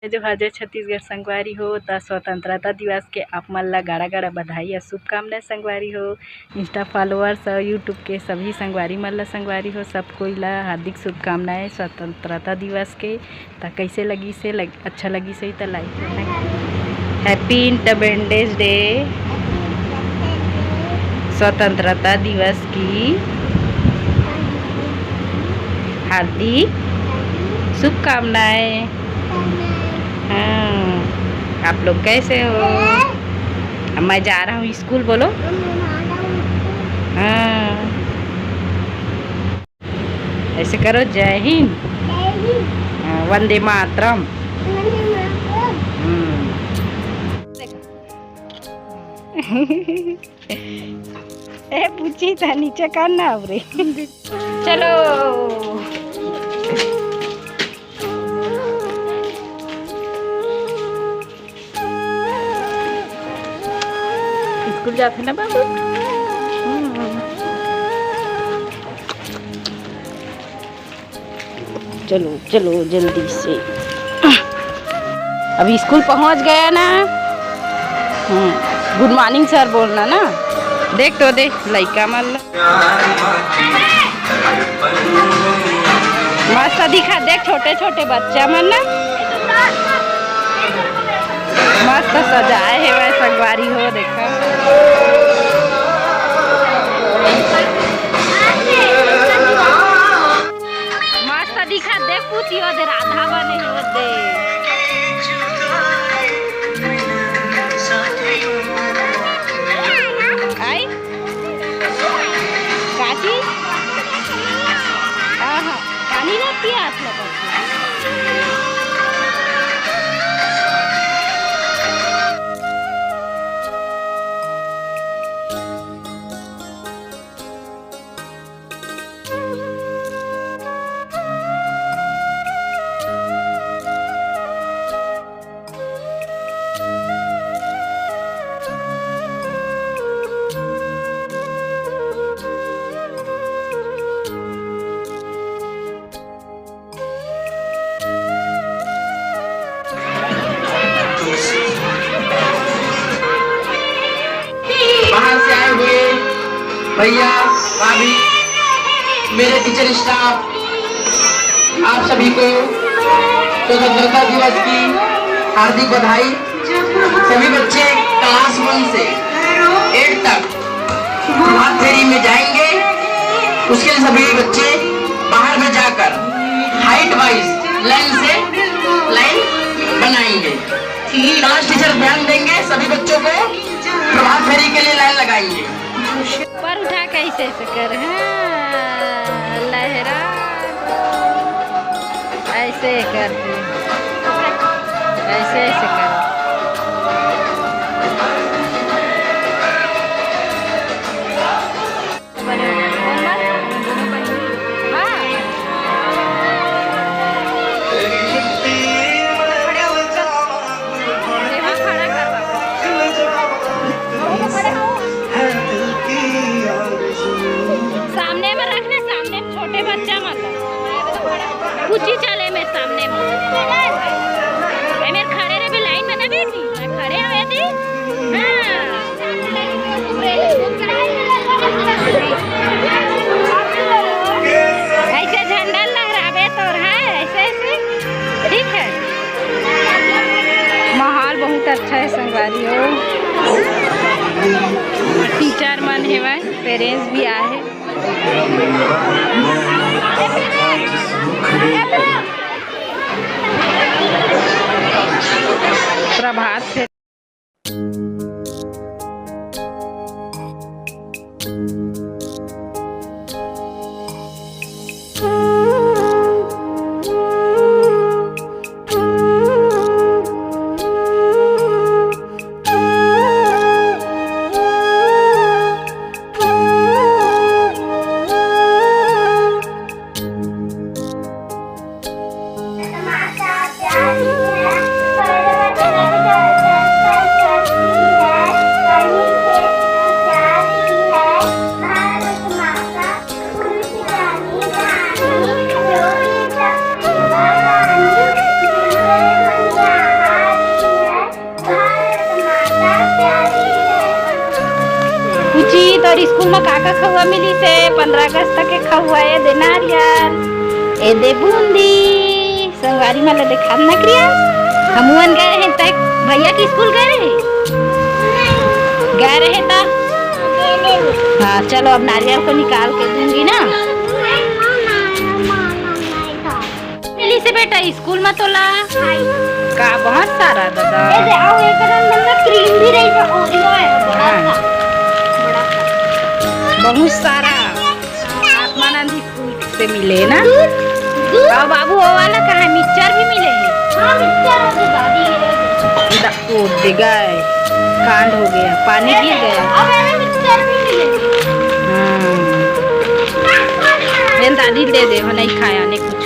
जोहार जय छत्तीसगढ़ संगवारी हो। त स्वतंत्रता दिवस के आप मन ला गाड़ा गाड़ा बधाई और शुभकामनाएं संगवारी हो। इंस्टा फॉलोअर्स और यूट्यूब के सभी संगवारी मन ला संगवारी हो, सब कोई ला हार्दिक शुभकामनाएं स्वतंत्रता दिवस के। त कैसे लगी से अच्छा लगी से तो लाइक करना। हैप्पी इंडिपेंडेंस डे, स्वतंत्रता दिवस की हार्दिक शुभकामनाएं। हाँ, आप लोग कैसे हो? मैं जा रहा हूँ स्कूल, बोलो। हाँ, ऐसे करो, जय हिंद, वंदे मातरम। ए पूछी था नीचे करना रे। चलो स्कूल जाते ना बाबू। चलो चलो जल्दी से, अभी स्कूल पहुंच गया ना। गुड मॉर्निंग सर बोलना ना। देख तो देख लड़का मन मस्त दिखा, देख छोटे छोटे बच्चा मन ना मस्त सजाए है। वह संगवारी हो, देखा मस्त दिखा, देख पूछियो दे राधा बने हो दे। आई काची पानी ना पियास लगा। बाहर से आए हुए भैया भाभी, मेरे टीचर स्टाफ, आप सभी को स्वतंत्रता दिवस की हार्दिक बधाई। सभी बच्चे क्लास 1 से 8 तक प्रभात फेरी में जाएंगे। उसके लिए सभी बच्चे बाहर में जाकर हाइट वाइज लाइन बनाएंगे। क्लास टीचर ध्यान देंगे, सभी बच्चों को प्रभात फेरी के लिए लाइन लगाएंगे। पर उठा कैसे से कर, लहरा ऐसे करते, ऐसे ऐसे कर। सामने में रखना, सामने छोटे बच्चा मतलब कुछ ही चले मेरे सामने में। मेरे खड़े रहे भी लाइन में ना बैठी, मैं खड़े हुए थे। ऐसे झंडा लहरावे तो है, ऐसे ऐसे ठीक है। माहौल बहुत अच्छा है संगवारी हो। टीचर मन है, वह पेरेंट्स भी आए। प्रभात से तोर स्कूल में का खहुआ मिली से 15 अगस्त के खहुआ ये दे नारियल ए दे बूंदी संगवारी माला देखा ना क्रिया हमुअन गए हैं तक भैया की स्कूल गए रहे ता हाँ चलो अब नारियल को निकाल के दूंगी ना मिली से बेटा स्कूल में तो ला का बहुत सारा दादा क्रीम भी रही ओरियो है बहुत सारा आत्मानंदी स्कूल से मिले ना और बाबू वो वाला कहा है मिक्सचर भी मिले हैं हाँ मिक्सचर और दादी ओ दे गए कांड हो गया पानी गिर गया अब मैंने मिक्सचर भी मिले हाँ दादी दे दे वो नहीं खाया नहीं कुछ